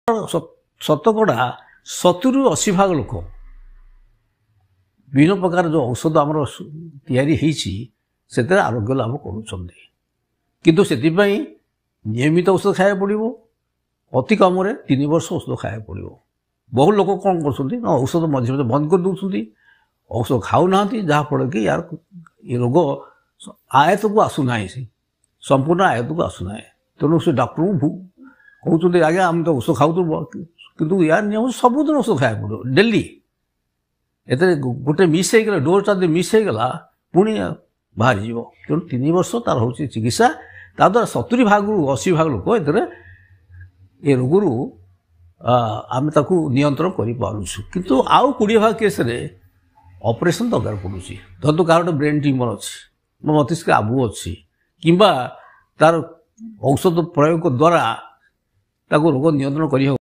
शतकड़ा 70-80% लोक विभिन्न प्रकार जो औषध आम से आरोग्य लाभ करूँ से नियमित औषध खाया पड़ो अति कम 3 वर्ष औषध खाया पड़ो। बहुत लोग कौन कर औषध मझे मझे बंद कर दूसरी औषध खाऊ ना जहाँफल कि यार ये रोग आयत को आसुना संपूर्ण आयत को आसुना तेणु से डॉक्टर को कहते आज्ञा आम तो औषध खाऊ किंतु यार नियम सबुदिन औषध खाया पड़ो डेली एत गोटे मिस होगा डोजटा मिस होगा पुणी बाहर जीव तेणु 3 वर्ष तार हूँ चिकित्सा ता द्वारा 70-80% लोक ए रोगरू आम नियंत्रण कर किंतु आउ 20% केस ऑपरेशन दरकार पड़ुछि। धरतु कार ब्रेन ट्यूमर अच्छी मस्तिष्क आबु अच्छी किंबा तार औषध प्रयोग द्वारा रोग नियंत्रण कर